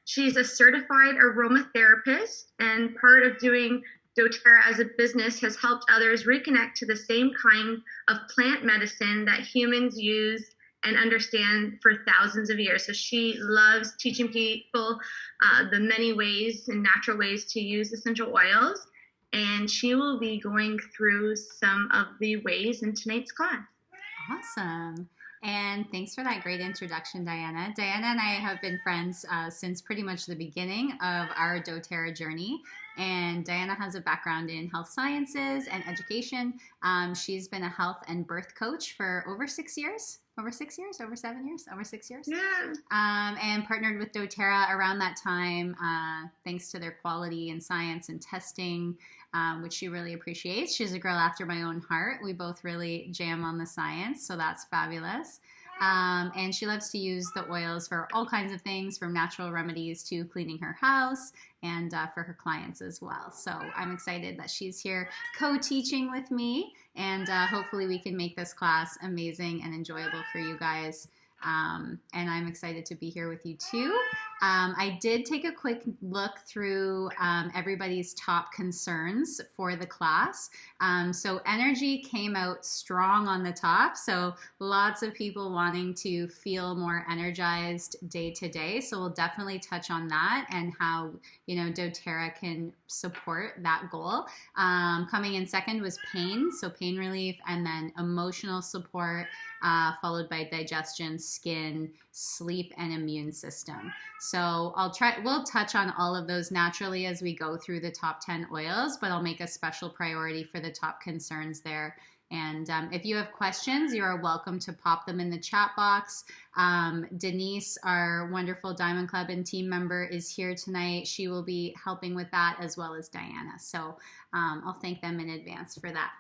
She's a certified aromatherapist, and part of doing doTERRA as a business has helped others reconnect to the same kind of plant medicine that humans use and understand for thousands of years. So she loves teaching people the many ways and natural ways to use essential oils. And she will be going through some of the ways in tonight's class. Awesome. And thanks for that great introduction, Diana. Diana and I have been friends since pretty much the beginning of our doTERRA journey. And Diana has a background in health sciences and education. She's been a health and birth coach for over 6 years. Over 6 years? Over 7 years? Over 6 years? Yeah. And partnered with doTERRA around that time, thanks to their quality and science and testing, which she really appreciates. She's a girl after my own heart. We both really jam on the science, so that's fabulous. And she loves to use the oils for all kinds of things, from natural remedies to cleaning her house, and for her clients as well. So I'm excited that she's here co-teaching with me, and hopefully we can make this class amazing and enjoyable for you guys. And I'm excited to be here with you too. I did take a quick look through everybody's top concerns for the class. So energy came out strong on the top. So lots of people wanting to feel more energized day to day. So we'll definitely touch on that and how, doTERRA can support that goal. Coming in second was pain. So pain relief, and then emotional support, followed by digestion, skin, sleep, and immune system. So we'll touch on all of those naturally as we go through the top 10 oils, but I'll make a special priority for the top concerns there. And if you have questions, you are welcome to pop them in the chat box. Denise, our wonderful Diamond Club and team member, is here tonight. She will be helping with that, as well as Diana. So I'll thank them in advance for that.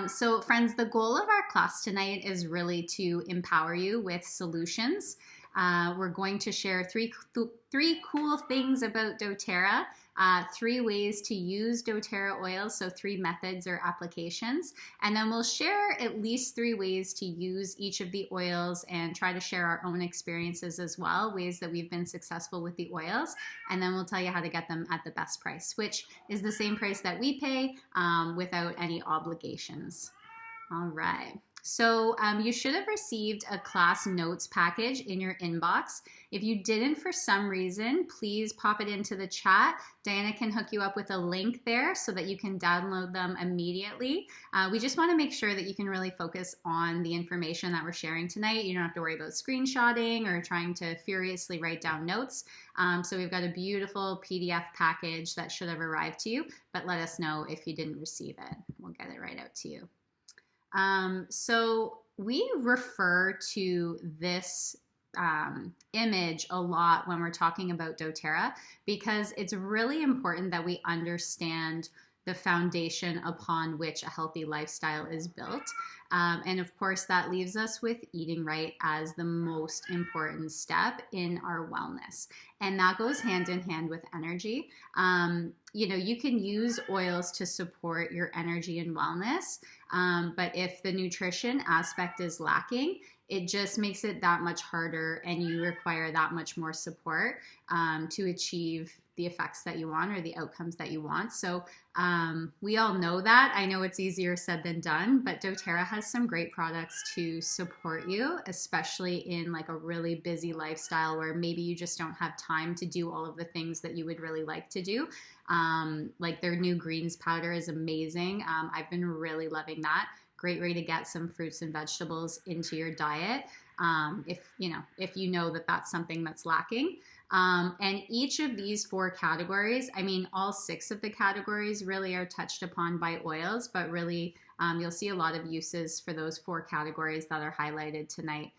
So friends, the goal of our class tonight is really to empower you with solutions. We're going to share three cool things about doTERRA, 3 ways to use doTERRA oils, so 3 methods or applications, and then we'll share at least 3 ways to use each of the oils and try to share our own experiences as well, ways that we've been successful with the oils, and then we'll tell you how to get them at the best price, which is the same price that we pay without any obligations. All right. So you should have received a class notes package in your inbox. If you didn't for some reason, please pop it into the chat. Diana can hook you up with a link there so that you can download them immediately. We just want to make sure that you can really focus on the information that we're sharing tonight. You don't have to worry about screenshotting or trying to furiously write down notes. So we've got a beautiful PDF package that should have arrived to you, but let us know if you didn't receive it. We'll get it right out to you. So we refer to this image a lot when we're talking about doTERRA, because it's really important that we understand the foundation upon which a healthy lifestyle is built. And of course, that leaves us with eating right as the most important step in our wellness. And that goes hand in hand with energy. You can use oils to support your energy and wellness, but if the nutrition aspect is lacking, it just makes it that much harder, and you require that much more support to achieve the effects that you want or the outcomes that you want. So we all know that. I know it's easier said than done, but doTERRA has some great products to support you, especially in like a really busy lifestyle where maybe you just don't have time to do all of the things that you would really like to do. Like their new greens powder is amazing. I've been really loving that. Great way to get some fruits and vegetables into your diet if you know that that's something that's lacking. And each of these 4 categories, I mean, all 6 of the categories really are touched upon by oils, but really you'll see a lot of uses for those 4 categories that are highlighted tonight.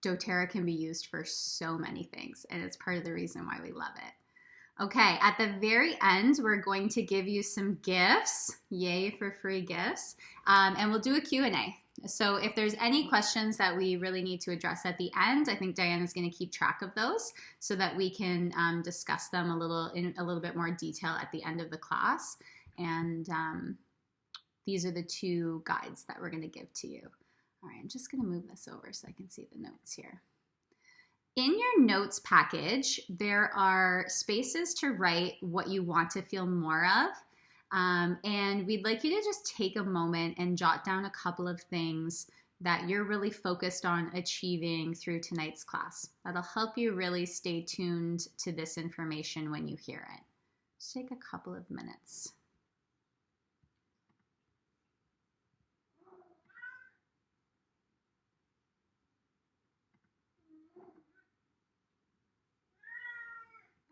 doTERRA can be used for so many things, and it's part of the reason why we love it. Okay, at the very end, we're going to give you some gifts. Yay for free gifts. And we'll do a Q&A. So if there's any questions that we really need to address at the end, I think Diana's going to keep track of those so that we can discuss them in a little bit more detail at the end of the class. And these are the 2 guides that we're going to give to you. All right, I'm just going to move this over so I can see the notes here. In your notes package, there are spaces to write what you want to feel more of. And we'd like you to just take a moment and jot down a couple of things that you're really focused on achieving through tonight's class. That'll help you really stay tuned to this information when you hear it. Just take a couple of minutes.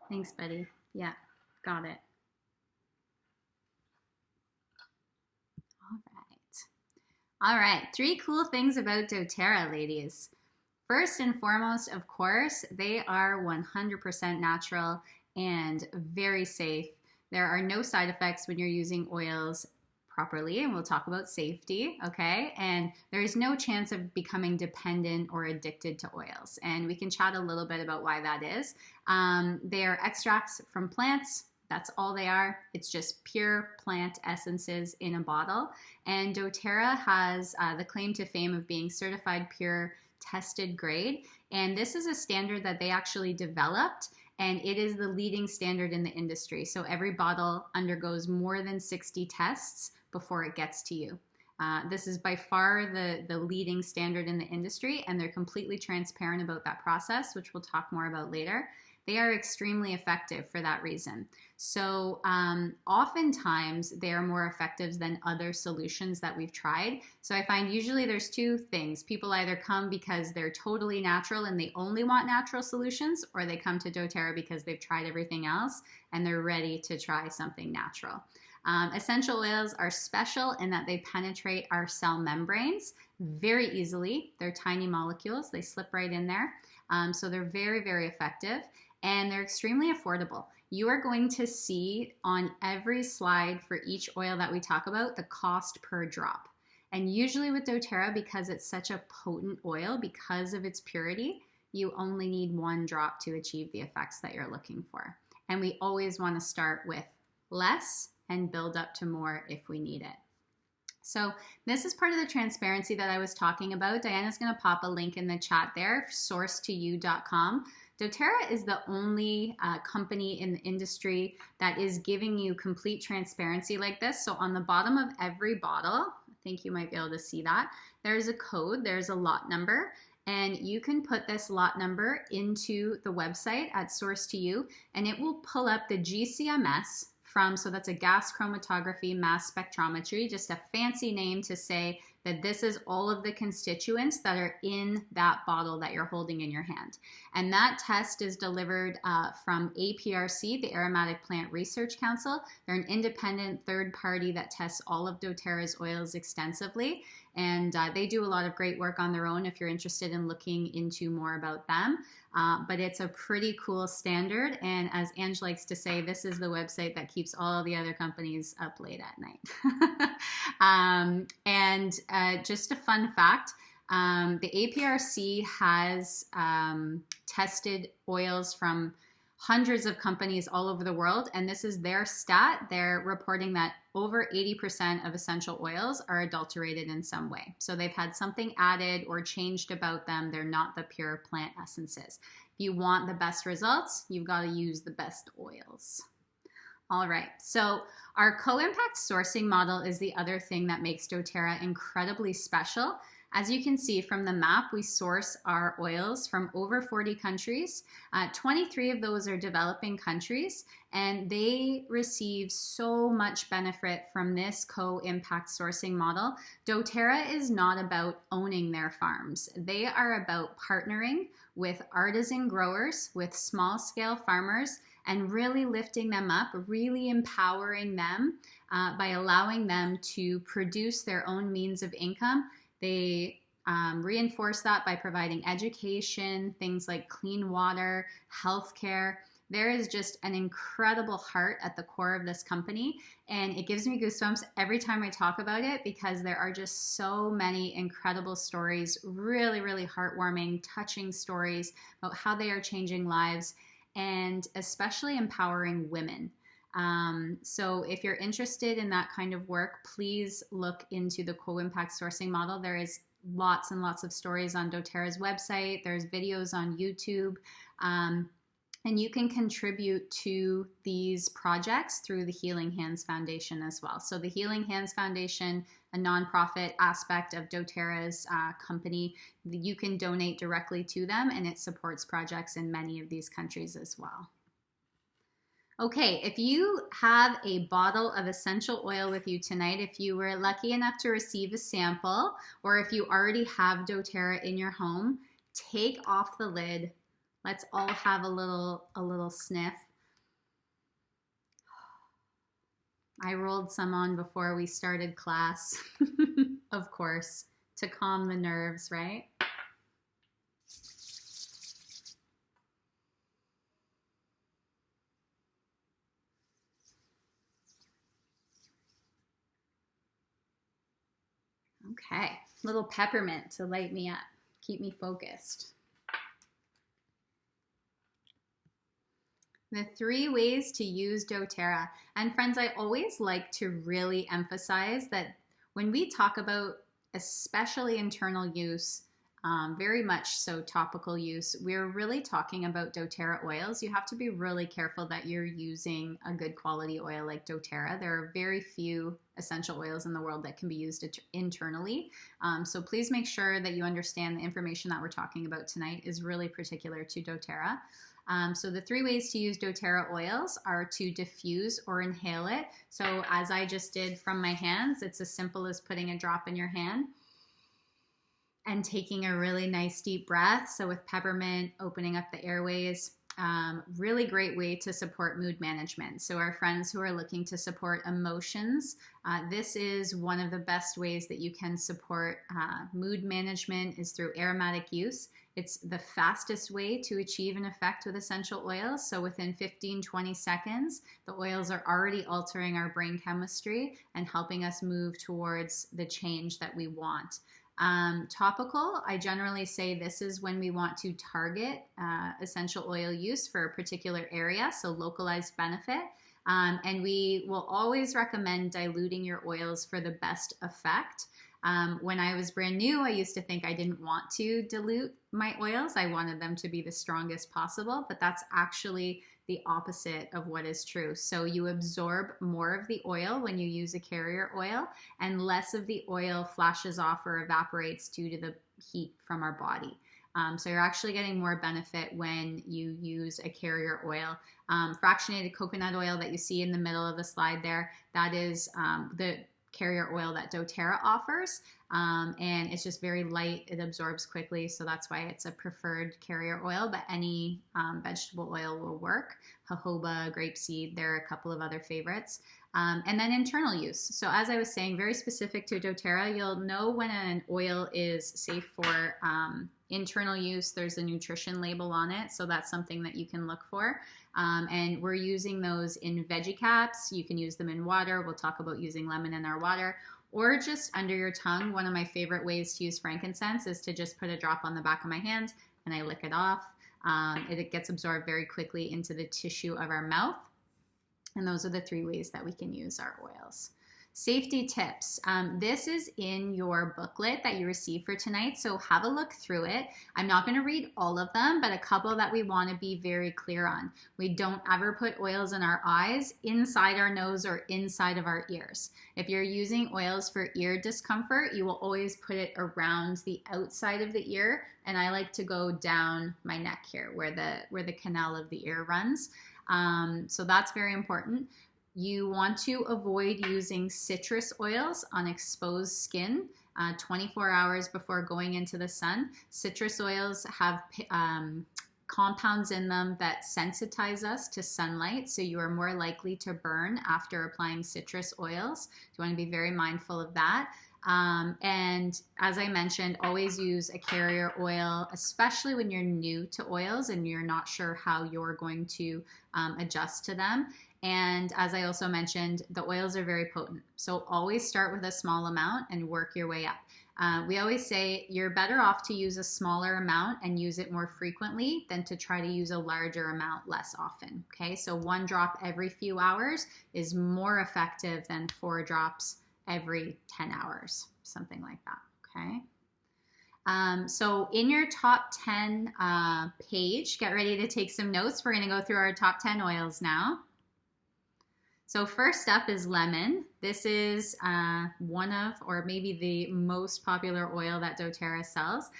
Thanks, buddy. Yeah, got it. All right, 3 cool things about doTERRA, ladies. First and foremost, of course, they are 100% natural and very safe. There are no side effects when you're using oils properly, and we'll talk about safety, okay? And there is no chance of becoming dependent or addicted to oils. And we can chat a little bit about why that is. They are extracts from plants. That's all they are. It's just pure plant essences in a bottle. And doTERRA has the claim to fame of being certified pure, tested grade. And this is a standard that they actually developed, and it is the leading standard in the industry. So every bottle undergoes more than 60 tests before it gets to you. This is by far the leading standard in the industry, and they're completely transparent about that process, which we'll talk more about later. They are extremely effective for that reason. So oftentimes they are more effective than other solutions that we've tried. So I find usually there's 2 things. People either come because they're totally natural and they only want natural solutions, or they come to doTERRA because they've tried everything else and they're ready to try something natural. Essential oils are special in that they penetrate our cell membranes very easily. They're tiny molecules. They slip right in there. So they're very, very effective. And they're extremely affordable. You are going to see on every slide for each oil that we talk about the cost per drop. And usually with doTERRA, because it's such a potent oil, because of its purity, you only need 1 drop to achieve the effects that you're looking for. And we always want to start with less and build up to more if we need it. So this is part of the transparency that I was talking about. Diana's going to pop a link in the chat there, sourcetoyou.com. doTERRA is the only company in the industry that is giving you complete transparency like this. So on the bottom of every bottle, I think you might be able to see that, there's a code, there's a lot number, and you can put this lot number into the website at Source to You, and it will pull up the GCMS from, so that's a gas chromatography mass spectrometry, just a fancy name to say that this is all of the constituents that are in that bottle that you're holding in your hand. And that test is delivered from APRC, the Aromatic Plant Research Council. They're an independent third party that tests all of doTERRA's oils extensively. And they do a lot of great work on their own if you're interested in looking into more about them. But it's a pretty cool standard. And as Ange likes to say, this is the website that keeps all the other companies up late at night. Just a fun fact, the APRC has tested oils from hundreds of companies all over the world, and this is their stat. They're reporting that over 80% of essential oils are adulterated in some way. So they've had something added or changed about them. They're not the pure plant essences. If you want the best results, you've got to use the best oils. All right, so our co-impact sourcing model is the other thing that makes doTERRA incredibly special. As you can see from the map, we source our oils from over 40 countries. 23 of those are developing countries, and they receive so much benefit from this co-impact sourcing model. doTERRA is not about owning their farms. They are about partnering with artisan growers, with small-scale farmers, and really lifting them up, really empowering them by allowing them to produce their own means of income. They reinforce that by providing education, things like clean water, healthcare. There is just an incredible heart at the core of this company, and it gives me goosebumps every time I talk about it because there are just so many incredible stories, really, really heartwarming, touching stories about how they are changing lives and especially empowering women. So if you're interested in that kind of work, please look into the co-impact sourcing model. There is lots and lots of stories on doTERRA's website. There's videos on YouTube. And you can contribute to these projects through the Healing Hands Foundation as well. So the Healing Hands Foundation, a nonprofit aspect of doTERRA's company, you can donate directly to them, and it supports projects in many of these countries as well. Okay, if you have a bottle of essential oil with you tonight, if you were lucky enough to receive a sample, or if you already have doTERRA in your home, take off the lid. Let's all have a little sniff. I rolled some on before we started class, of course, to calm the nerves, right? Okay, little peppermint to light me up, keep me focused. The 3 ways to use doTERRA. And friends, I always like to really emphasize that when we talk about especially internal use, very much so topical use, we're really talking about doTERRA oils. You have to be really careful that you're using a good quality oil like doTERRA. There are very few essential oils in the world that can be used internally. So please make sure that you understand the information that we're talking about tonight is really particular to doTERRA. So the 3 ways to use doTERRA oils are to diffuse or inhale it. So as I just did from my hands, it's as simple as putting a drop in your hand and taking a really nice deep breath. So with peppermint, opening up the airways, really great way to support mood management. So our friends who are looking to support emotions, this is one of the best ways that you can support mood management is through aromatic use. It's the fastest way to achieve an effect with essential oils. So within 15-20 seconds, the oils are already altering our brain chemistry and helping us move towards the change that we want. Topical, I generally say this is when we want to target essential oil use for a particular area, so localized benefit. And we will always recommend diluting your oils for the best effect. When I was brand new, I used to think I didn't want to dilute my oils. I wanted them to be the strongest possible, but that's actually the opposite of what is true. So you absorb more of the oil when you use a carrier oil, and less of the oil flashes off or evaporates due to the heat from our body. So you're actually getting more benefit when you use a carrier oil. Fractionated coconut oil that you see in the middle of the slide there, that is the carrier oil that doTERRA offers, and it's just very light, it absorbs quickly, so that's why it's a preferred carrier oil, but any vegetable oil will work. Jojoba, grapeseed, there are a couple of other favorites. And then internal use. So as I was saying, very specific to doTERRA, you'll know when an oil is safe for internal use. There's a nutrition label on it, so that's something that you can look for. And we're using those in veggie caps. You can use them in water. We'll talk about using lemon in our water, or just under your tongue. One of my favorite ways to use frankincense is to just put a drop on the back of my hand and I lick it off. It gets absorbed very quickly into the tissue of our mouth. And those are the 3 ways that we can use our oils. Safety tips. This is in your booklet that you received for tonight, so have a look through it. I'm not going to read all of them, but a couple that we want to be very clear on. We don't ever put oils in our eyes, inside our nose, or inside of our ears. If you're using oils for ear discomfort, you will always put it around the outside of the ear, and I like to go down my neck here where the canal of the ear runs. So that's very important. You want to avoid using citrus oils on exposed skin 24 hours before going into the sun. Citrus oils have compounds in them that sensitize us to sunlight, so you are more likely to burn after applying citrus oils. You want to be very mindful of that. And as I mentioned, always use a carrier oil, especially when you're new to oils and you're not sure how you're going to adjust to them. And as I also mentioned, the oils are very potent. So always start with a small amount and work your way up. We always say you're better off to use a smaller amount and use it more frequently than to try to use a larger amount less often. Okay, so 1 drop every few hours is more effective than 4 drops every 10 hours, something like that. Okay. So in your top 10 page, get ready to take some notes. We're going to go through our top 10 oils now. So first up is lemon. This is one of, or maybe the most popular oil that doTERRA sells.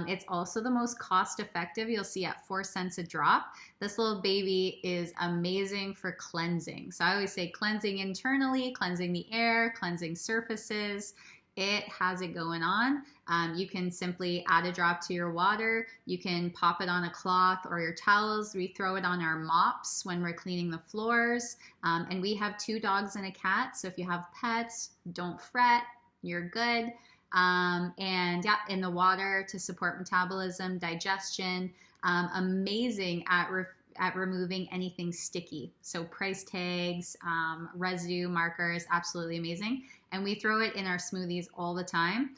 It's also the most cost effective. You'll see at 4 cents a drop. This little baby is amazing for cleansing. So I always say cleansing internally, cleansing the air, cleansing surfaces. It has it going on. You can simply add a drop to your water. You can pop it on a cloth or your towels. We throw it on our mops when we're cleaning the floors. And we have 2 dogs and a cat. So if you have pets, don't fret. You're good. And yeah, in the water to support metabolism, digestion. Amazing at removing anything sticky. So price tags, residue markers, absolutely amazing. And we throw it in our smoothies all the time.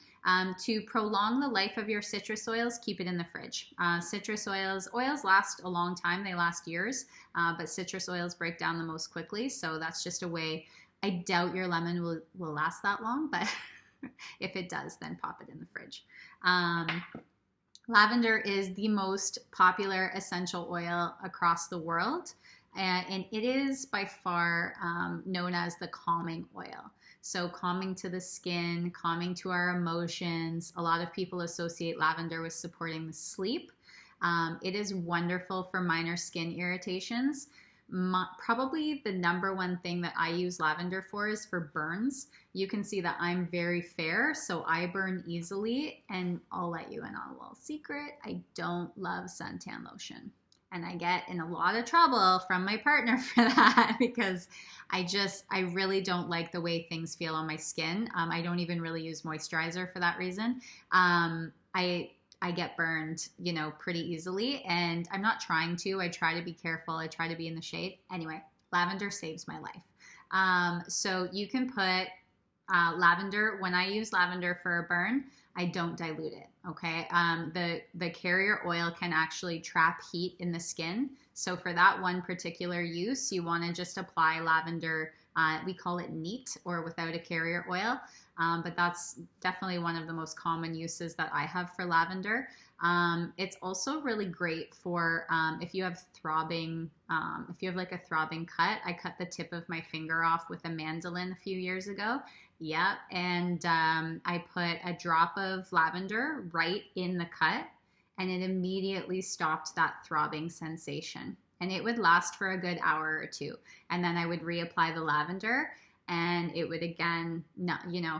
To prolong the life of your citrus oils, keep it in the fridge. Citrus oils last a long time. They last years, but citrus oils break down the most quickly. So that's just a way. I doubt your lemon will last that long, but if it does, then pop it in the fridge. Lavender is the most popular essential oil across the world, and it is by far known as the calming oil. So calming to the skin, calming to our emotions. A lot of people associate lavender with supporting the sleep. It is wonderful for minor skin irritations. Probably the #1 thing that I use lavender for is for burns. You can see that I'm very fair, so I burn easily, and I'll let you in on a little secret. I don't love suntan lotion, and I get in a lot of trouble from my partner for that because I really don't like the way things feel on my skin. I don't even really use moisturizer for that reason. I get burned, pretty easily, and I'm not trying to. I try to be careful. I try to be in the shade. Anyway, lavender saves my life. So you can put lavender. When I use lavender for a burn, I don't dilute it, okay? The carrier oil can actually trap heat in the skin. So for that one particular use, you want to just apply lavender. We call it neat or without a carrier oil. But that's definitely one of the most common uses that I have for lavender. It's also really great for if you have like a throbbing cut. I cut the tip of my finger off with a mandolin a few years ago. Yeah, and I put a drop of lavender right in the cut, and it immediately stopped that throbbing sensation. And it would last for a good hour or 2. And then I would reapply the lavender, and it would again,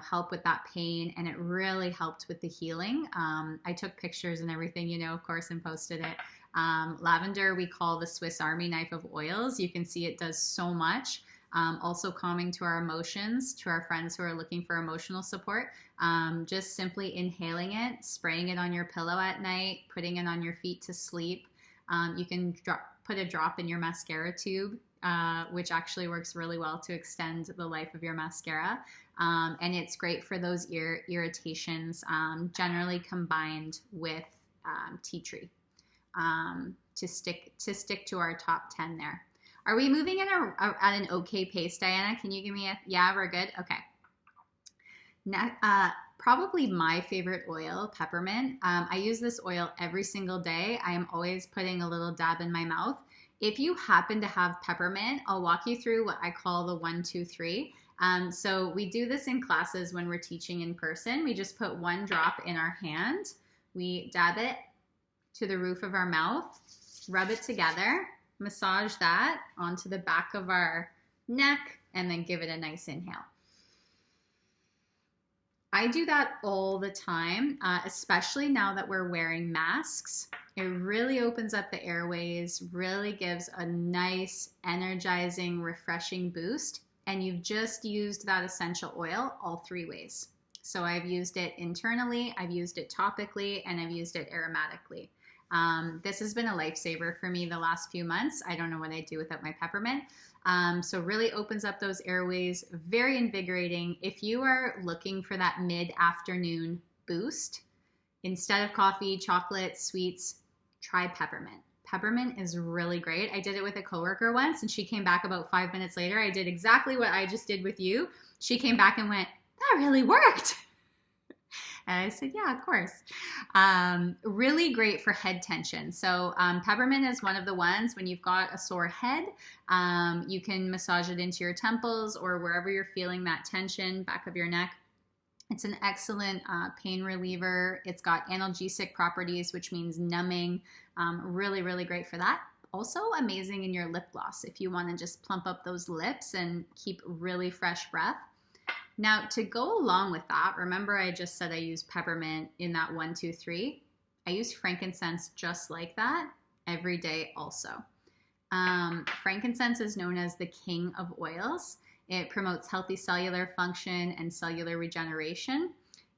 help with that pain, and it really helped with the healing. I took pictures and everything, of course, and posted it. Lavender, we call the Swiss Army knife of oils. You can see it does so much. Also calming to our emotions, to our friends who are looking for emotional support. Just simply inhaling it, spraying it on your pillow at night, putting it on your feet to sleep. You can put a drop in your mascara tube, which actually works really well to extend the life of your mascara. And it's great for those ear irritations, generally combined with tea tree, to stick to our top 10 there. Are we moving at an okay pace, Diana? Can you give me yeah, we're good? Okay. Probably my favorite oil, peppermint. I use this oil every single day. I am always putting a little dab in my mouth. If you happen to have peppermint, I'll walk you through what I call the 1, 2, 3. So we do this in classes when we're teaching in person. We just put 1 drop in our hand. We dab it to the roof of our mouth, rub it together, massage that onto the back of our neck, and then give it a nice inhale. I do that all the time, especially now that we're wearing masks. It really opens up the airways, really gives a nice, energizing, refreshing boost. And you've just used that essential oil all 3 ways. So I've used it internally, I've used it topically, and I've used it aromatically. This has been a lifesaver for me the last few months. I don't know what I'd do without my peppermint. So really opens up those airways, very invigorating. If you are looking for that mid-afternoon boost, instead of coffee, chocolate, sweets, try peppermint. Peppermint is really great. I did it with a coworker once, and she came back about 5 minutes later. I did exactly what I just did with you. She came back and went, that really worked. And I said, yeah, of course. Really great for head tension. So peppermint is one of the ones when you've got a sore head, you can massage it into your temples or wherever you're feeling that tension, back of your neck. It's an excellent pain reliever. It's got analgesic properties, which means numbing. Really, really great for that. Also amazing in your lip gloss if you want to just plump up those lips and keep really fresh breath. Now, to go along with that, remember I just said I use peppermint in that 1, 2, 3. I use frankincense just like that every day also. Frankincense is known as the king of oils. It promotes healthy cellular function and cellular regeneration.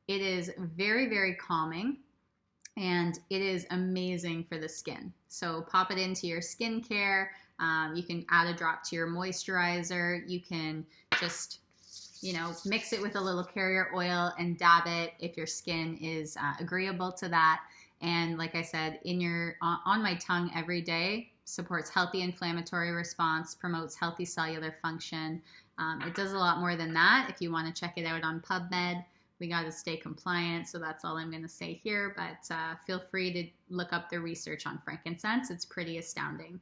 It is very, very calming, and it is amazing for the skin. So pop it into your skincare. You can add a drop to your moisturizer. You can just mix it with a little carrier oil and dab it if your skin is agreeable to that. And like I said, on my tongue every day, supports healthy inflammatory response, promotes healthy cellular function. It does a lot more than that. If you want to check it out on PubMed, we got to stay compliant. So that's all I'm going to say here, but feel free to look up the research on frankincense. It's pretty astounding.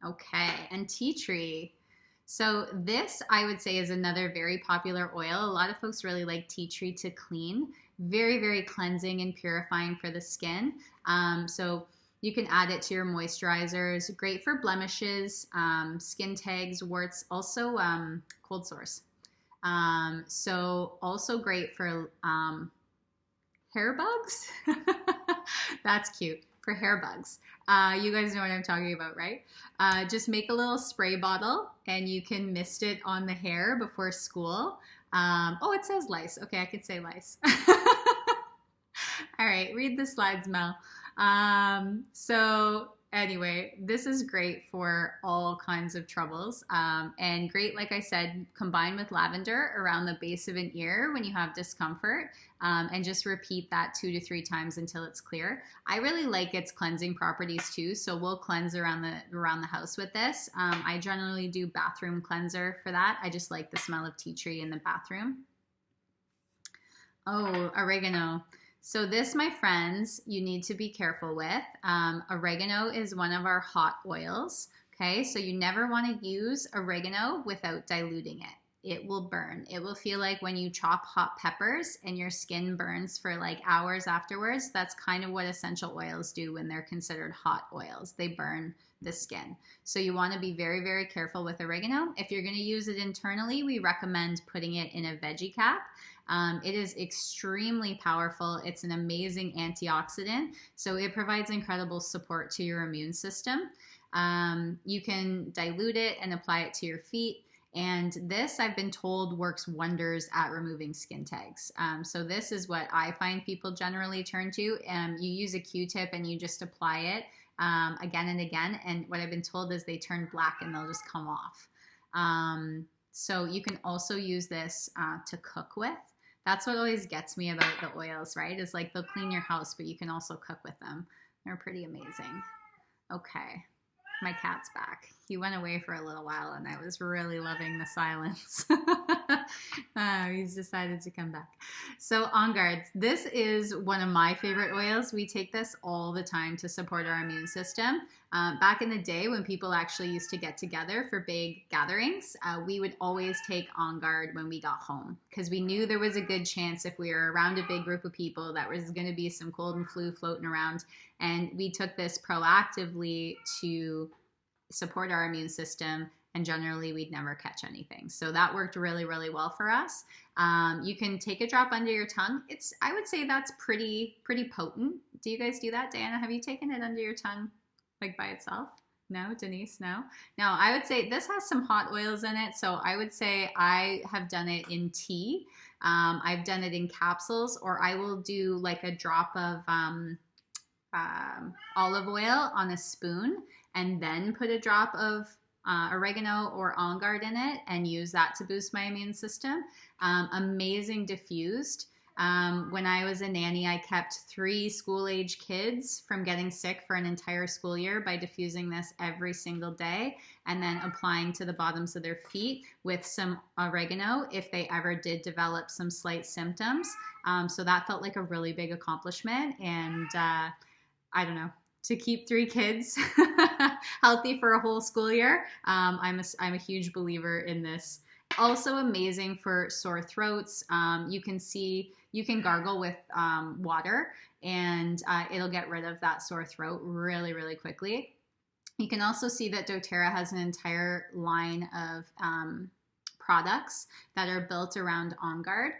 Okay, and tea tree. So this, I would say, is another very popular oil. A lot of folks really like tea tree to clean. Very, very cleansing and purifying for the skin. So you can add it to your moisturizers. Great for blemishes, skin tags, warts, also cold sores. So also great for hair bugs. That's cute. For hair bugs. You guys know what I'm talking about, right? Just make a little spray bottle and you can mist it on the hair before school. Oh, it says lice. Okay, I could say lice. All right, read the slides, Mel. So anyway, this is great for all kinds of troubles, and great, like I said, combined with lavender around the base of an ear when you have discomfort, and just repeat that 2 to 3 times until it's clear. I really like its cleansing properties too, so we'll cleanse around the house with this. I generally do bathroom cleanser for that. I just like the smell of tea tree in the bathroom. Oh, oregano. So this, my friends, you need to be careful with. Oregano is one of our hot oils, okay? So you never want to use oregano without diluting it. It will burn. It will feel like when you chop hot peppers and your skin burns for like hours afterwards. That's kind of what essential oils do when they're considered hot oils. They burn the skin. So you want to be very, very careful with oregano. If you're going to use it internally, we recommend putting it in a veggie cap. It is extremely powerful. It's an amazing antioxidant. So it provides incredible support to your immune system. You can dilute it and apply it to your feet. And this, I've been told, works wonders at removing skin tags. So this is what I find people generally turn to. You use a Q-tip and you just apply it again and again. And what I've been told is they turn black and they'll just come off. So you can also use this to cook with. That's what always gets me about the oils, right? Is like they'll clean your house, but you can also cook with them. They're pretty amazing. Okay, my cat's back. He went away for a little while and I was really loving the silence. He's decided to come back. So On Guard, this is one of my favorite oils. We take this all the time to support our immune system. Back in the day when people actually used to get together for big gatherings, we would always take On Guard when we got home because we knew there was a good chance if we were around a big group of people that was going to be some cold and flu floating around. And we took this proactively to support our immune system, and generally we'd never catch anything. So that worked really, really well for us. You can take a drop under your tongue. I would say that's pretty potent. Do you guys do that? Diana, have you taken it under your tongue like by itself? No, Denise, no. Now I would say this has some hot oils in it. So I would say I have done it in tea. I've done it in capsules, or I will do like a drop of olive oil on a spoon and then put a drop of oregano or On Guard in it and use that to boost my immune system. Amazing diffused. When I was a nanny, I kept 3 school-age kids from getting sick for an entire school year by diffusing this every single day and then applying to the bottoms of their feet with some oregano if they ever did develop some slight symptoms. So that felt like a really big accomplishment. And I don't know, to keep 3 kids healthy for a whole school year, I'm a huge believer in this. Also amazing for sore throats. You can gargle with water, and it'll get rid of that sore throat really, really quickly. You can also see that doTERRA has an entire line of products that are built around On Guard.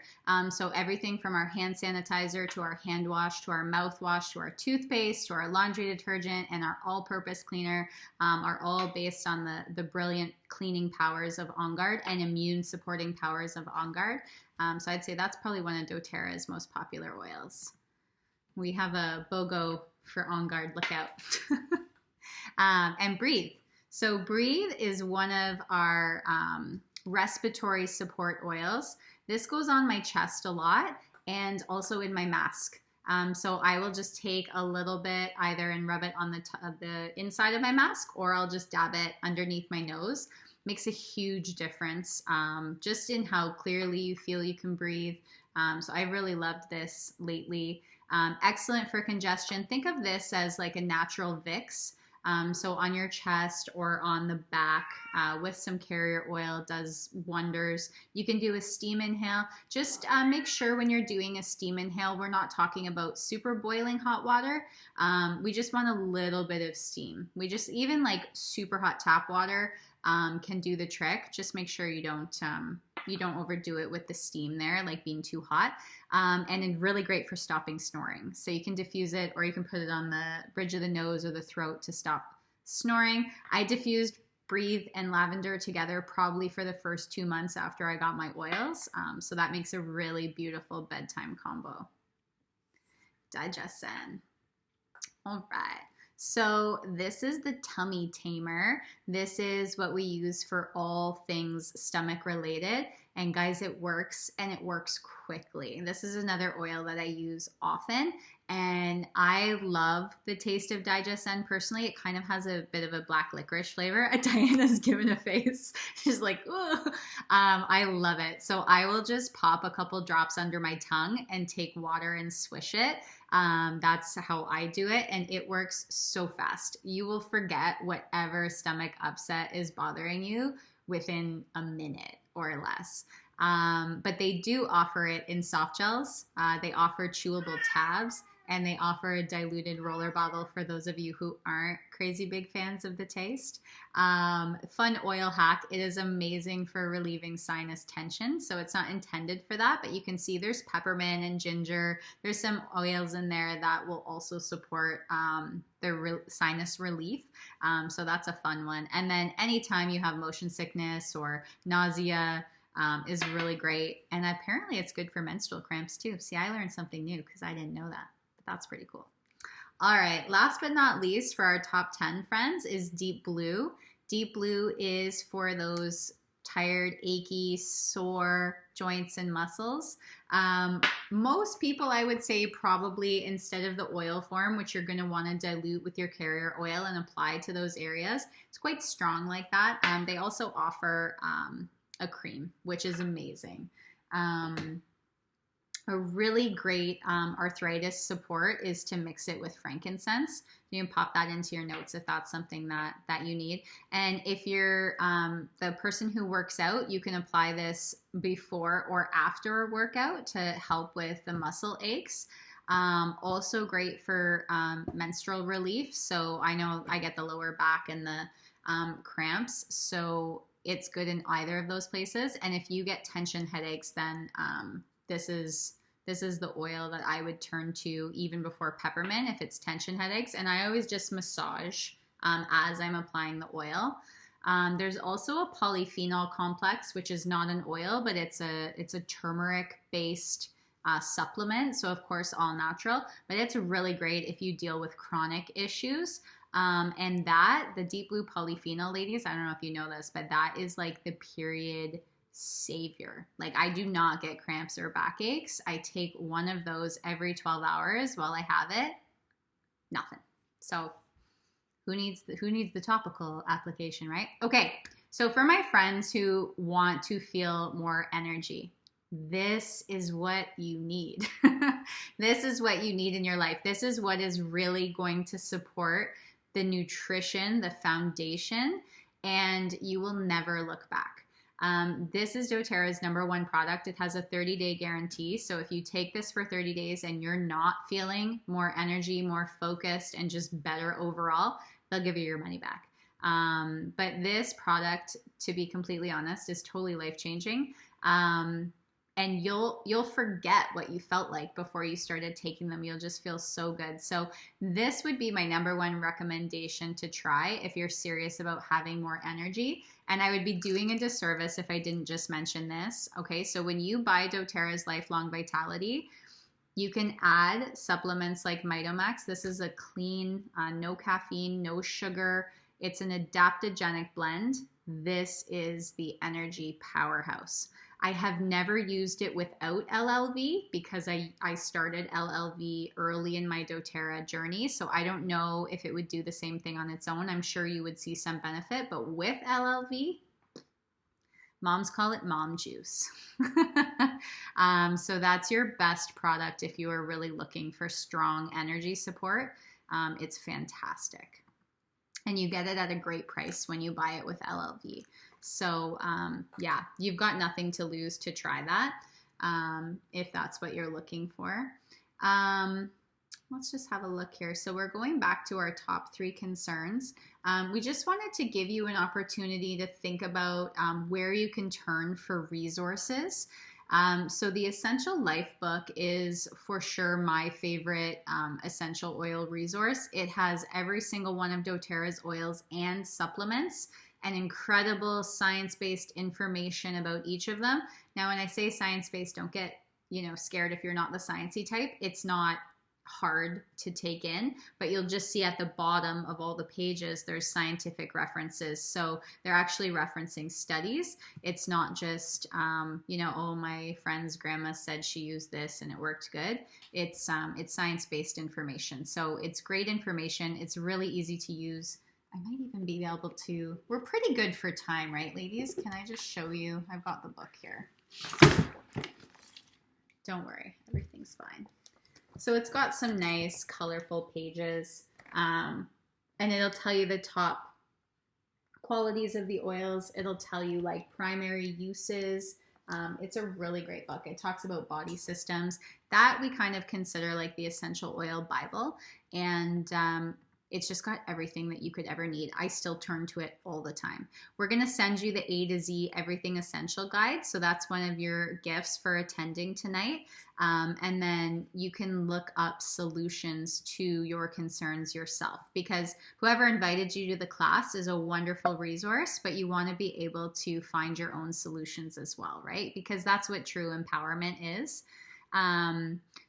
So everything from our hand sanitizer to our hand wash to our mouthwash to our toothpaste to our laundry detergent and our all-purpose cleaner are all based on the brilliant cleaning powers of On Guard and immune supporting powers of On Guard. So I'd say that's probably one of doTERRA's most popular oils. We have a BOGO for On Guard, look out. And Breathe. So Breathe is one of our respiratory support oils. This goes on my chest a lot and also in my mask. So I will just take a little bit either and rub it on the inside of my mask, or I'll just dab it underneath my nose. Makes a huge difference just in how clearly you feel you can breathe. So I really loved this lately. Excellent for congestion. Think of this as like a natural Vicks. So on your chest or on the back with some carrier oil does wonders. You can do a steam inhale. Just make sure when you're doing a steam inhale, we're not talking about super boiling hot water. We just want a little bit of steam. Even like super hot tap water can do the trick. Just make sure you don't overdo it with the steam there, like being too hot. And it's really great for stopping snoring. So you can diffuse it, or you can put it on the bridge of the nose or the throat to stop snoring. I diffused Breathe and Lavender together probably for the first 2 months after I got my oils. So that makes a really beautiful bedtime combo. Digestion. All right. So this is the Tummy Tamer. This is what we use for all things stomach related. And guys, it works, and it works quickly. This is another oil that I use often, and I love the taste of Digestion personally. It kind of has a bit of a black licorice flavor. Diana's given a face. She's like, ooh. I love it. So I will just pop a couple drops under my tongue and take water and swish it. That's how I do it, and it works so fast. You will forget whatever stomach upset is bothering you within a minute or less. But they do offer it in soft gels. They offer chewable tabs, and they offer a diluted roller bottle for those of you who aren't crazy big fans of the taste. Fun oil hack. It is amazing for relieving sinus tension. So it's not intended for that, but you can see there's peppermint and ginger. There's some oils in there that will also support the sinus relief. So that's a fun one. And then anytime you have motion sickness or nausea, is really great. And apparently it's good for menstrual cramps too. See, I learned something new because I didn't know that. That's pretty cool. All right, last but not least for our top 10 friends is Deep Blue. Deep Blue is for those tired, achy, sore joints and muscles. Most people, I would say, probably instead of the oil form, which you're going to want to dilute with your carrier oil and apply to those areas, it's quite strong like that. They also offer a cream, which is amazing. A really great arthritis support is to mix it with frankincense. You can pop that into your notes if that's something that you need. And if you're the person who works out, you can apply this before or after a workout to help with the muscle aches. Also great for menstrual relief. So I know I get the lower back and the cramps. So it's good in either of those places. And if you get tension headaches, then this is the oil that I would turn to even before peppermint if it's tension headaches. And I always just massage as I'm applying the oil. There's also a polyphenol complex, which is not an oil, but it's a turmeric-based supplement. So of course, all natural, but it's really great if you deal with chronic issues. And the Deep Blue polyphenol, ladies, I don't know if you know this, but that is like the period savior. Like, I do not get cramps or backaches. I take one of those every 12 hours while I have it. Nothing. So who needs the topical application, right? Okay. So for my friends who want to feel more energy, this is what you need. This is what you need in your life. This is what is really going to support the nutrition, the foundation, and you will never look back. This is doTERRA's #1 product. It has a 30-day guarantee. So if you take this for 30 days and you're not feeling more energy, more focused, and just better overall, they'll give you your money back. But this product, to be completely honest, is totally life-changing. And you'll forget what you felt like before you started taking them. You'll just feel so good. So this would be my #1 recommendation to try if you're serious about having more energy. And I would be doing a disservice if I didn't just mention this. Okay, so when you buy doTERRA's Lifelong Vitality, you can add supplements like Mitomax. This is a clean, no caffeine, no sugar. It's an adaptogenic blend. This is the energy powerhouse. I have never used it without LLV because I started LLV early in my doTERRA journey. So I don't know if it would do the same thing on its own. I'm sure you would see some benefit, but with LLV, moms call it mom juice. So that's your best product if you are really looking for strong energy support. It's fantastic. And you get it at a great price when you buy it with LLV. So yeah, you've got nothing to lose to try that if that's what you're looking for. Let's just have a look here. So we're going back to our top 3 concerns. We just wanted to give you an opportunity to think about where you can turn for resources. So the Essential Life book is for sure my favorite essential oil resource. It has every single one of doTERRA's oils and supplements and incredible science-based information about each of them. Now, when I say science-based, don't get scared if you're not the sciencey type. It's not hard to take in, but you'll just see at the bottom of all the pages there's scientific references. So they're actually referencing studies. It's not just oh, my friend's grandma said she used this and it worked good. It's science-based information. So it's great information. It's really easy to use. I might even be able to, we're pretty good for time, right, ladies? Can I just show you? I've got the book here. Don't worry, everything's fine. So it's got some nice colorful pages, and it'll tell you the top qualities of the oils. It'll tell you like primary uses. It's a really great book. It talks about body systems that we kind of consider like the essential oil Bible. And it's just got everything that you could ever need. I still turn to it all the time. We're going to send you the A to Z Everything Essential Guide. So that's one of your gifts for attending tonight. And then you can look up solutions to your concerns yourself, because whoever invited you to the class is a wonderful resource, but you want to be able to find your own solutions as well, right? Because that's what true empowerment is.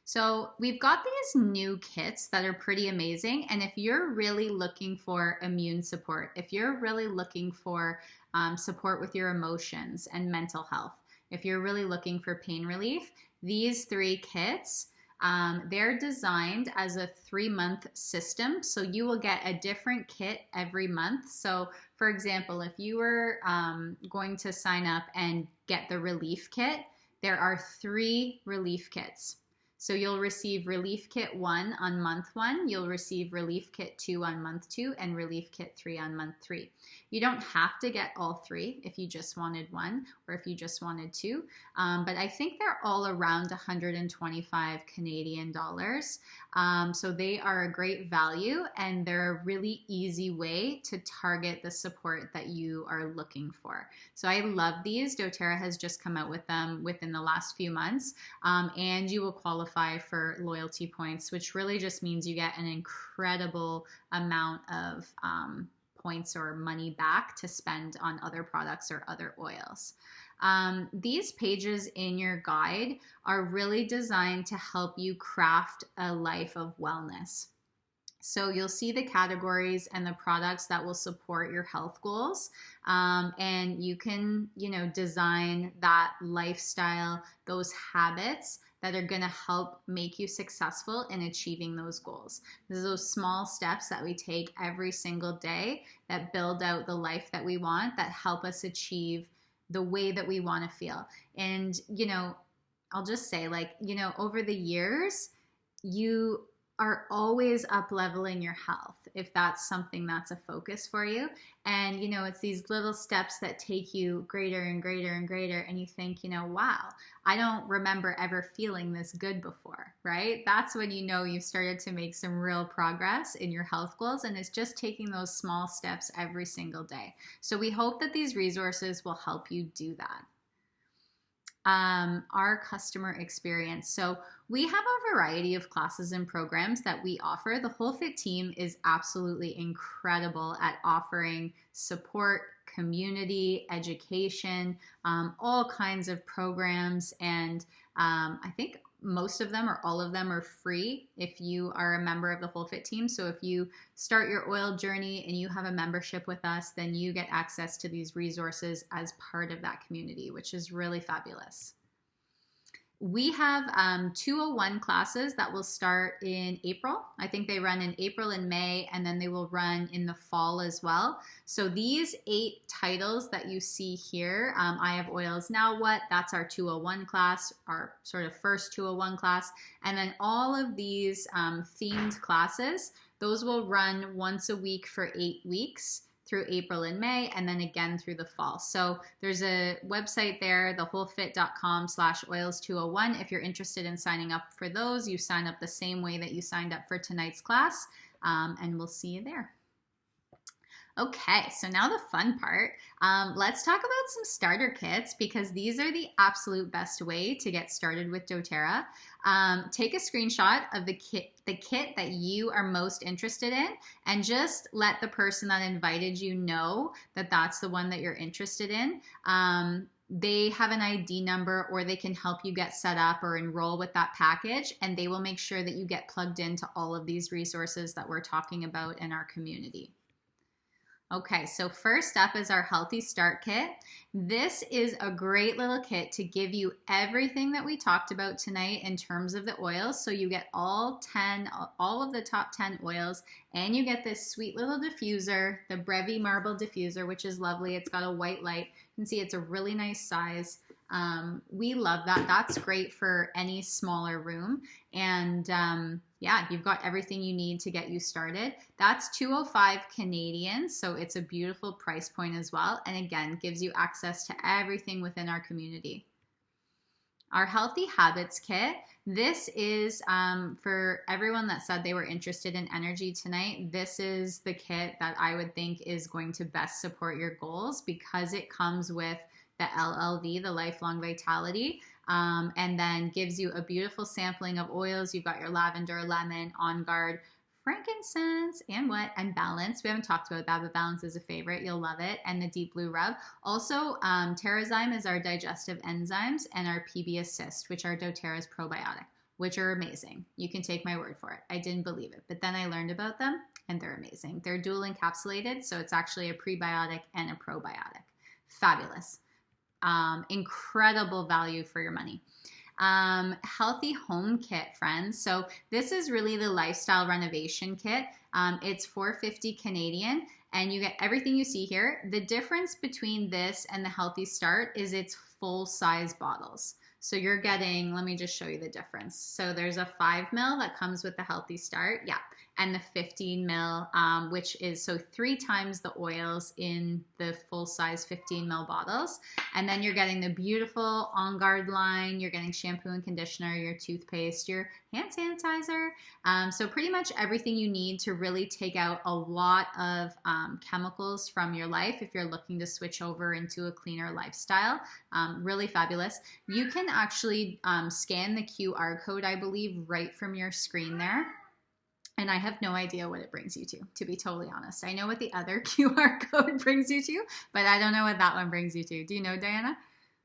So we've got these new kits that are pretty amazing. And if you're really looking for immune support, if you're really looking for support with your emotions and mental health, if you're really looking for pain relief, these 3 kits, they're designed as a 3-month system. So you will get a different kit every month. So for example, if you were going to sign up and get the relief kit, there are 3 relief kits. So you'll receive Relief Kit 1 on month 1, you'll receive Relief Kit 2 on month 2, and Relief Kit 3 on month 3. You don't have to get all 3 if you just wanted 1 or if you just wanted 2, but I think they're all around 125 Canadian dollars. So they are a great value, and they're a really easy way to target the support that you are looking for. So I love these. doTERRA has just come out with them within the last few months, and you will qualify for loyalty points, which really just means you get an incredible amount of points or money back to spend on other products or other oils. These pages in your guide are really designed to help you craft a life of wellness. So you'll see the categories and the products that will support your health goals. And you can, design that lifestyle, those habits that are going to help make you successful in achieving those goals. This is those small steps that we take every single day that build out the life that we want, that help us achieve the way that we want to feel. And, I'll just say, over the years, you are always up leveling your health if that's something that's a focus for you. And, it's these little steps that take you greater and greater and greater. And you think, wow, I don't remember ever feeling this good before, right? That's when you've started to make some real progress in your health goals. And it's just taking those small steps every single day. So we hope that these resources will help you do that. Our customer experience. So we have a variety of classes and programs that we offer. The Whole Fit team is absolutely incredible at offering support, community, education, all kinds of programs. And I think most of them or all of them are free if you are a member of the Whole Fit team. So if you start your oil journey and you have a membership with us, then you get access to these resources as part of that community, which is really fabulous. We have 201 classes that will start in April. I think they run in April and May, and then they will run in the fall as well. So these 8 titles that you see here, I Have Oils Now What? That's our 201 class, our sort of first 201 class. And then all of these themed classes, those will run once a week for 8 weeks through April and May, and then again through the fall. So there's a website there, thewholefit.com/oils201. If you're interested in signing up for those, you sign up the same way that you signed up for tonight's class, and we'll see you there. Okay, so now the fun part. Let's talk about some starter kits, because these are the absolute best way to get started with doTERRA. Take a screenshot of the kit that you are most interested in, and just let the person that invited you know that that's the one that you're interested in. They have an ID number, or they can help you get set up or enroll with that package, and they will make sure that you get plugged into all of these resources that we're talking about in our community. Okay, so first up is our Healthy Start Kit. This is a great little kit to give you everything that we talked about tonight in terms of the oils. So you get all of the top 10 oils, and you get this sweet little diffuser, the Brevi Marble Diffuser, which is lovely. It's got a white light. You can see it's a really nice size. We love that. That's great for any smaller room. And yeah, you've got everything you need to get you started. That's $205 Canadian, so it's a beautiful price point as well. And again, gives you access to everything within our community. Our Healthy Habits Kit. This is for everyone that said they were interested in energy tonight. This is the kit that I would think is going to best support your goals, because it comes with the LLV, the Lifelong Vitality, and then gives you a beautiful sampling of oils. You've got your lavender, lemon, On Guard, frankincense, and balance. We haven't talked about that, but balance is a favorite. You'll love it. And the deep blue rub. Also, Terrazyme is our digestive enzymes, and our PB Assist, which are doTERRA's probiotic, which are amazing. You can take my word for it. I didn't believe it, but then I learned about them, and they're amazing. They're dual encapsulated, so it's actually a prebiotic and a probiotic. Fabulous. Incredible value for your money. Healthy Home Kit, friends. So this is really the lifestyle renovation kit. It's $450 Canadian, and you get everything you see here. The difference between this and the Healthy Start is it's full size bottles. So you're getting, let me just show you the difference. So there's a 5 ml that comes with the Healthy Start. Yeah. And the 15 ml, which is so 3 times the oils in the full size 15 ml bottles. And then you're getting the beautiful On Guard line. You're getting shampoo and conditioner, your toothpaste, your hand sanitizer. So pretty much everything you need to really take out a lot of chemicals from your life if you're looking to switch over into a cleaner lifestyle. Really fabulous. You can actually scan the QR code, I believe, right from your screen there. And I have no idea what it brings you to be totally honest. I know what the other QR code brings you to, but I don't know what that one brings you to. Do you know, Diana?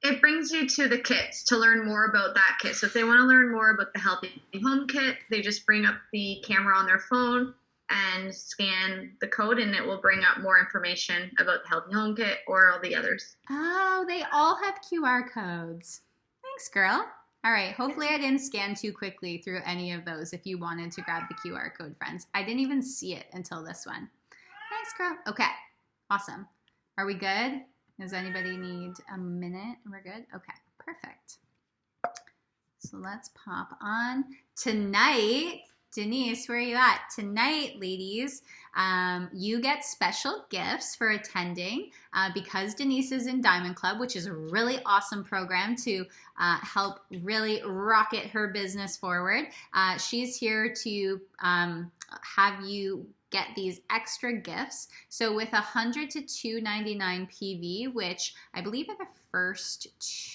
It brings you to the kits to learn more about that kit. So if they want to learn more about the Healthy Home Kit, they just bring up the camera on their phone and scan the code, and it will bring up more information about the Healthy Home Kit or all the others. Oh, they all have QR codes. Thanks, girl. All right. Hopefully I didn't scan too quickly through any of those if you wanted to grab the QR code, friends. I didn't even see it until this one. Thanks, girl. Okay. Awesome. Are we good? Does anybody need a minute? We're good? Okay. Perfect. So let's pop on. Tonight, Denise, where are you at? Tonight, ladies, you get special gifts for attending because Denise is in Diamond Club, which is a really awesome program to help really rocket her business forward. She's here to have you get these extra gifts. So with 100 to 299 PV, which I believe are the first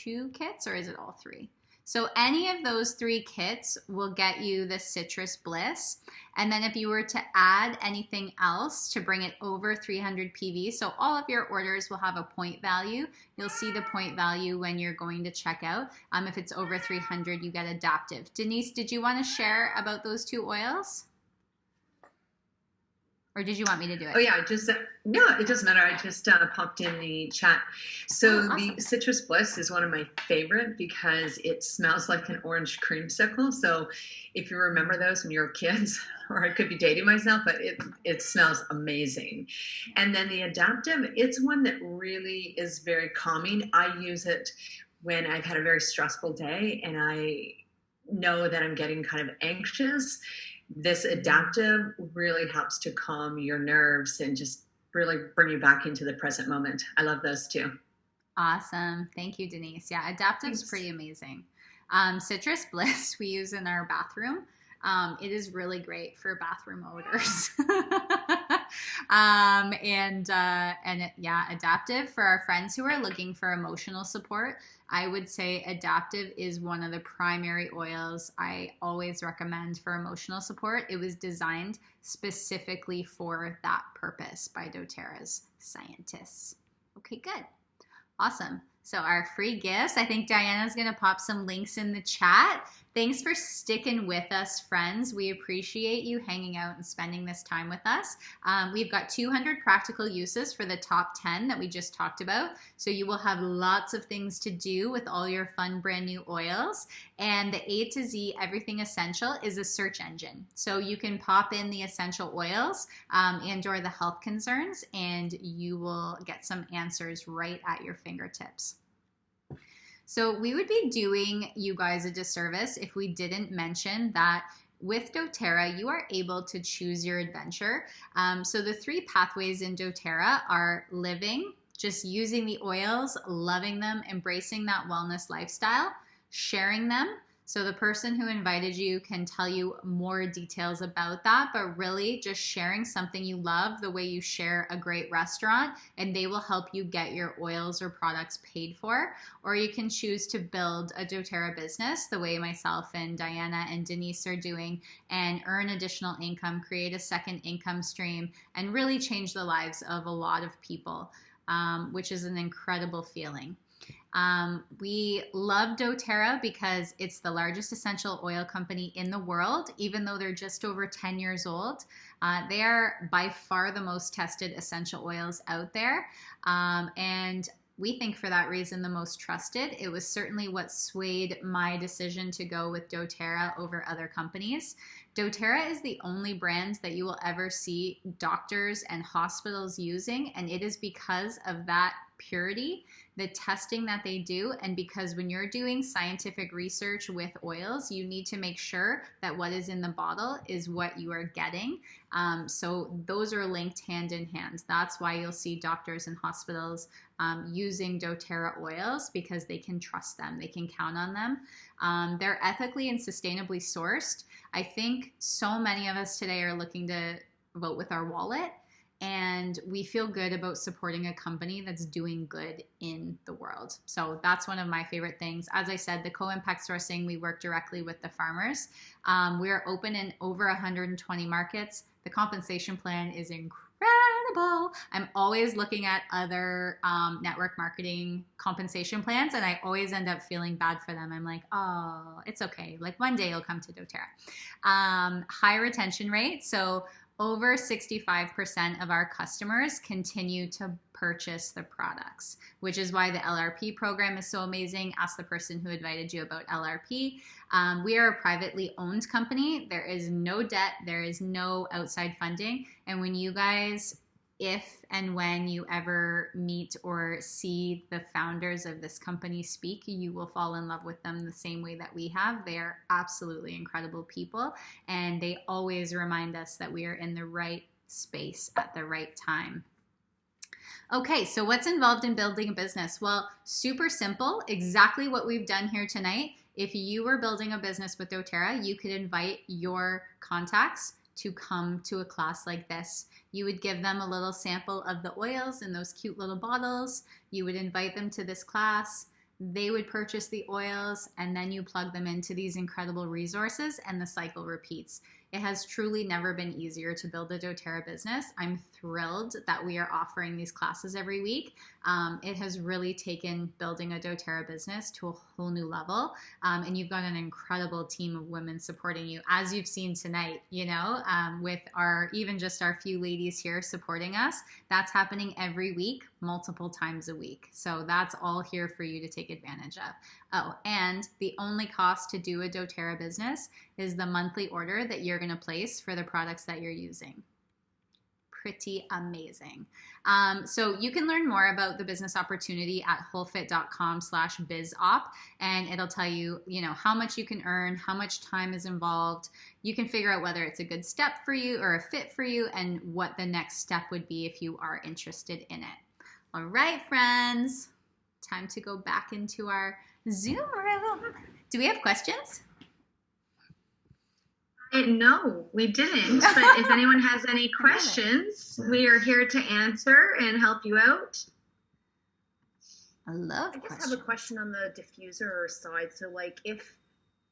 2 kits, or is it all 3? So any of those 3 kits will get you the Citrus Bliss. And then if you were to add anything else to bring it over 300 PV, so all of your orders will have a point value. You'll see the point value when you're going to check out. If it's over 300, you get Adaptive. Denise, did you want to share about those 2 oils? Or did you want me to do it? Oh yeah, no, it doesn't matter. I just popped in the chat. So awesome. The Citrus Bliss is one of my favorite because it smells like an orange creamsicle. So if you remember those when you were kids, or I could be dating myself, but it smells amazing. And then the Adaptive, it's one that really is very calming. I use it when I've had a very stressful day and I know that I'm getting kind of anxious. This Adaptive really helps to calm your nerves and just really bring you back into the present moment. I love those too. Awesome. Thank you, Denise. Yeah, Adaptive's pretty amazing. Citrus Bliss we use in our bathroom. It is really great for bathroom odors. Adaptive for our friends who are looking for emotional support. I would say Adaptive is one of the primary oils I always recommend for emotional support. It was designed specifically for that purpose by doTERRA's scientists. Okay, good. Awesome. So our free gifts, I think Diana's going to pop some links in the chat. Thanks for sticking with us, friends. We appreciate you hanging out and spending this time with us. We've got 200 practical uses for the top 10 that we just talked about. So you will have lots of things to do with all your fun brand new oils. And the A to Z Everything Essential is a search engine. So you can pop in the essential oils and or the health concerns, and you will get some answers right at your fingertips. So we would be doing you guys a disservice if we didn't mention that with doTERRA, you are able to choose your adventure. So the 3 pathways in doTERRA are living, just using the oils, loving them, embracing that wellness lifestyle, sharing them. So the person who invited you can tell you more details about that, but really just sharing something you love the way you share a great restaurant, and they will help you get your oils or products paid for. Or you can choose to build a doTERRA business the way myself and Diana and Denise are doing and earn additional income, create a second income stream, and really change the lives of a lot of people, which is an incredible feeling. We love doTERRA because it's the largest essential oil company in the world, even though they're just over 10 years old. They are by far the most tested essential oils out there. And we think for that reason the most trusted. It was certainly what swayed my decision to go with doTERRA over other companies. doTERRA is the only brand that you will ever see doctors and hospitals using, and it is because of that purity, the testing that they do, and because when you're doing scientific research with oils, you need to make sure that what is in the bottle is what you are getting. So those are linked hand in hand. That's why you'll see doctors and hospitals using doTERRA oils, because they can trust them, they can count on them. They're ethically and sustainably sourced. I think so many of us today are looking to vote with our wallet, and we feel good about supporting a company that's doing good in the world. So that's one of my favorite things. As I said, the co-impact sourcing, we work directly with the farmers. We are open in over 120 markets. The compensation plan is incredible. I'm always looking at other network marketing compensation plans, and I always end up feeling bad for them. I'm like, oh, it's okay. Like one day you'll come to doTERRA. High retention rate. So over 65% of our customers continue to purchase the products, which is why the LRP program is so amazing. Ask the person who invited you about LRP. We are a privately owned company. There is no debt. There is no outside funding. And when you guys, if and when you ever meet or see the founders of this company speak, you will fall in love with them the same way that we have. They are absolutely incredible people, and they always remind us that we are in the right space at the right time. Okay, so what's involved in building a business? Well, super simple, exactly what we've done here tonight. If you were building a business with doTERRA, you could invite your contacts to come to a class like this. You would give them a little sample of the oils in those cute little bottles. You would invite them to this class. They would purchase the oils, and then you plug them into these incredible resources, and the cycle repeats. It has truly never been easier to build a doTERRA business. I'm thrilled that we are offering these classes every week. It has really taken building a doTERRA business to a whole new level. And you've got an incredible team of women supporting you, as you've seen tonight, with even just our few ladies here supporting us. That's happening every week, multiple times a week. So that's all here for you to take advantage of. Oh, and the only cost to do a doTERRA business is the monthly order that you're going to place for the products that you're using. Pretty amazing. So you can learn more about the business opportunity at wholefit.com/bizop, and it'll tell you, how much you can earn, how much time is involved. You can figure out whether it's a good step for you or a fit for you, and what the next step would be if you are interested in it. All right, friends, time to go back into our Zoom room. Do we have questions? No, we didn't. But if anyone has any questions, we are here to answer and help you out. I have a question on the diffuser side. So, if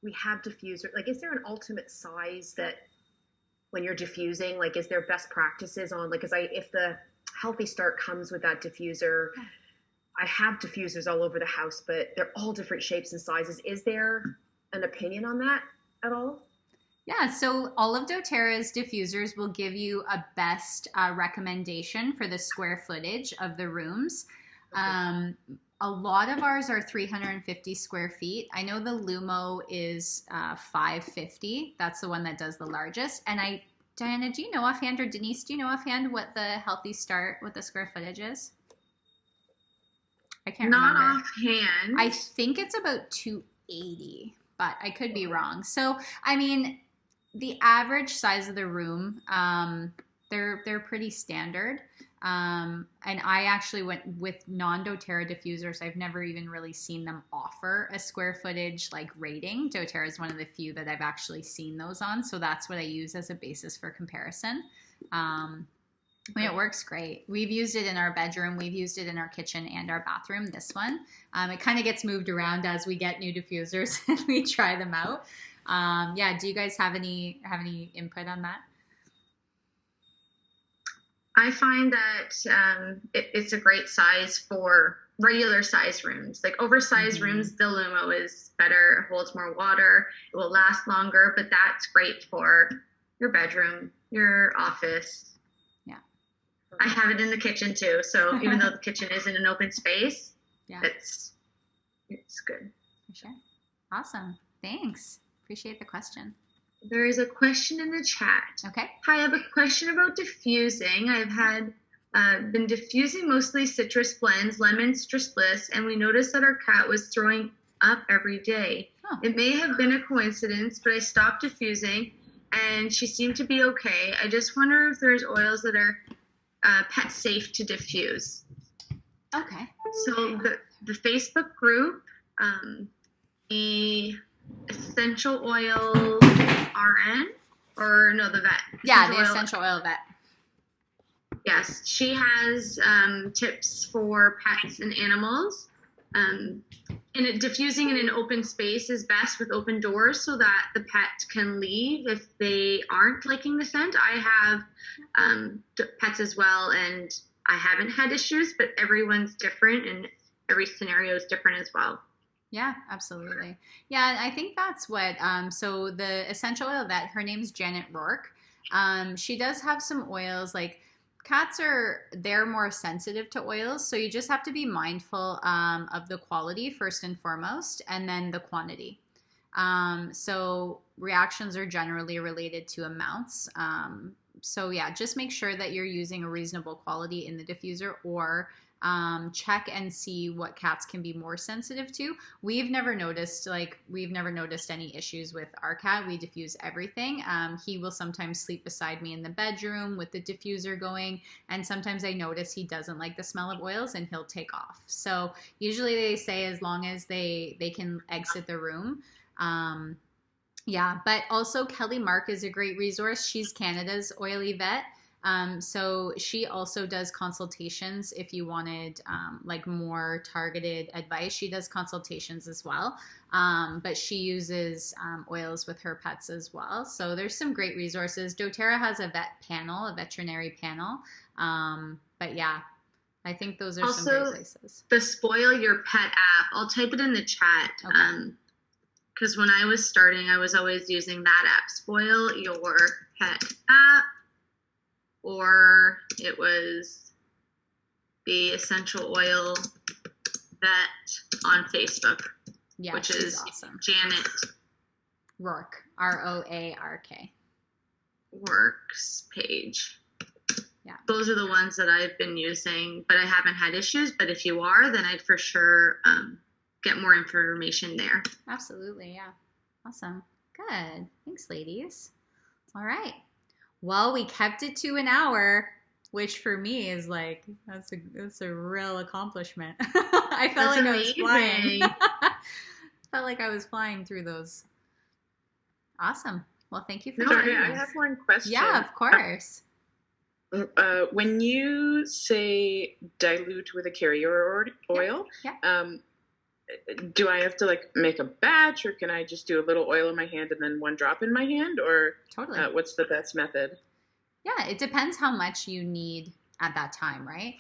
we have diffuser, is there an ultimate size that when you're diffusing, is there best practices on, if the Healthy Start comes with that diffuser, I have diffusers all over the house, but they're all different shapes and sizes. Is there an opinion on that at all? Yeah, so all of doTERRA's diffusers will give you a best recommendation for the square footage of the rooms. Okay. A lot of ours are 350 square feet. I know the Lumo is 550. That's the one that does the largest. And Diana, do you know offhand, or Denise, do you know offhand what the Healthy Start, what the square footage is? I can't remember. Not offhand. I think it's about 280, but I could be wrong. So, the average size of the room, they're pretty standard. And I actually went with non-doTERRA diffusers. I've never even really seen them offer a square footage rating. doTERRA is one of the few that I've actually seen those on. So that's what I use as a basis for comparison. It works great. We've used it in our bedroom. We've used it in our kitchen and our bathroom, this one. It kind of gets moved around as we get new diffusers and we try them out. Do you guys have any input on that? I find that it's a great size for regular size rooms. Oversized rooms, the Lumo is better, it holds more water, it will last longer, but that's great for your bedroom, your office. Yeah. I have it in the kitchen too, so even though the kitchen is in an open space, it's good. For sure. Awesome. Thanks. Appreciate the question. There is a question in the chat. Okay. Hi, I have a question about diffusing. I've been diffusing mostly citrus blends, lemon, citrus bliss, and we noticed that our cat was throwing up every day. Oh. It may have been a coincidence, but I stopped diffusing, and she seemed to be okay. I just wonder if there's oils that are pet safe to diffuse. Okay. So the Facebook group, the Essential Oil RN, or no, the vet. Yeah, the Essential Oil Vet. Yes, she has tips for pets and animals. And diffusing in an open space is best with open doors so that the pet can leave if they aren't liking the scent. I have pets as well, and I haven't had issues, but everyone's different and every scenario is different as well. Yeah, absolutely. Yeah, I think that's what, so the Essential Oil Vet, her name's Janet Rourke. She does have some oils. Like cats they're more sensitive to oils, so you just have to be mindful of the quality first and foremost, and then the quantity. So reactions are generally related to amounts. So yeah, just make sure that you're using a reasonable quality in the diffuser, or check and see what cats can be more sensitive to. We've never noticed any issues with our cat. We diffuse everything. He will sometimes sleep beside me in the bedroom with the diffuser going, and sometimes I notice he doesn't like the smell of oils and he'll take off. So usually they say as long as they can exit the room. Yeah, but also Kelly Mark is a great resource. She's Canada's oily vet. So she also does consultations if you wanted like more targeted advice. She does consultations as well, but she uses oils with her pets as well. So there's some great resources. doTERRA has a veterinary panel. But yeah, I think those are some great places. The Spoil Your Pet app, I'll type it in the chat. Okay. Because when I was starting, I was always using that app, Spoil Your Pet app, or it was the Essential Oil Vet on Facebook, which is awesome. Janet Roark, Roark. Works page. Yeah. Those are the ones that I've been using, but I haven't had issues. But if you are, then I'd for sure get more information there. Absolutely, yeah. Awesome. Good. Thanks, ladies. All right. Well, we kept it to an hour, which for me is like, that's a real accomplishment. I felt like I was flying. Felt like I was flying through those. Awesome. Well, thank you for joining us. I have one question. Yeah, of course. When you say dilute with a carrier oil, do I have to like make a batch, or can I just do a little oil in my hand and then one drop in my hand, or totally? What's the best method? Yeah, it depends how much you need at that time, right?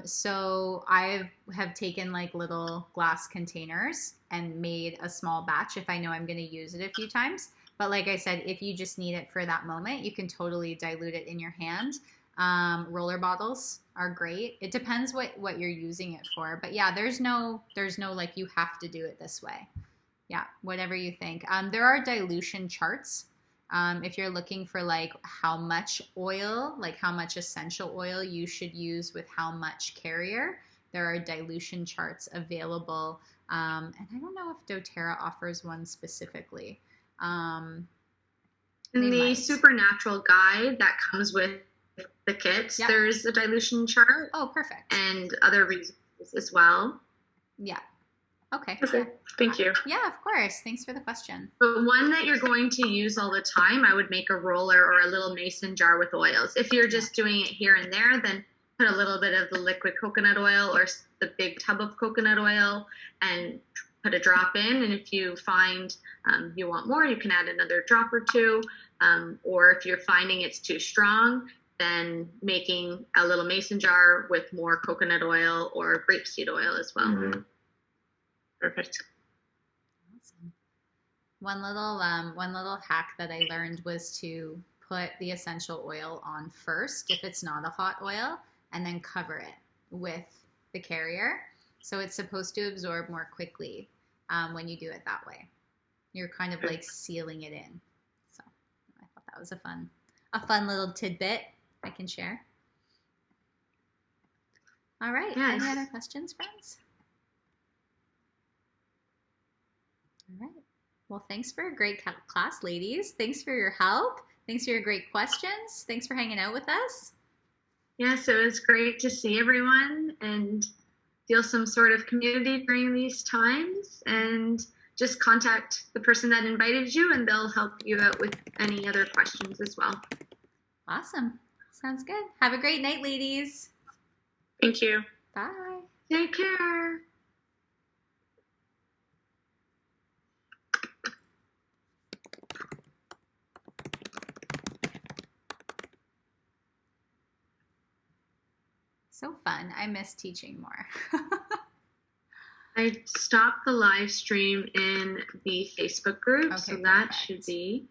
So I have taken like little glass containers and made a small batch if I know I'm going to use it a few times. But like I said, if you just need it for that moment, you can totally dilute it in your hand. Roller bottles are great. It depends what you're using it for. But yeah, there's no like you have to do it this way. Yeah, whatever you think. There are dilution charts. If you're looking for like how much oil, like how much essential oil you should use with how much carrier, there are dilution charts available. And I don't know if doTERRA offers one specifically. In the Supernatural guide that comes with the kits, there's a dilution chart. Oh, perfect. And other resources as well. Yeah. Okay. Thank you. Yeah, of course. Thanks for the question. The one that you're going to use all the time, I would make a roller or a little mason jar with oils. If you're just doing it here and there, then put a little bit of the liquid coconut oil or the big tub of coconut oil and put a drop in. And if you find you want more, you can add another drop or two. Or if you're finding it's too strong, then making a little mason jar with more coconut oil or grapeseed oil as well. Mm-hmm. Perfect. Awesome. One little hack that I learned was to put the essential oil on first if it's not a hot oil, and then cover it with the carrier. So it's supposed to absorb more quickly when you do it that way. You're kind of like sealing it in. So I thought that was a fun little tidbit I can share. All right. Yes. Any other questions, friends? All right. Well, thanks for a great class, ladies. Thanks for your help. Thanks for your great questions. Thanks for hanging out with us. Yes, it was great to see everyone and feel some sort of community during these times. And just contact the person that invited you and they'll help you out with any other questions as well. Awesome. Sounds good. Have a great night, ladies. Thank you. Bye. Take care. So fun. I miss teaching more. I stopped the live stream in the Facebook group, so that should be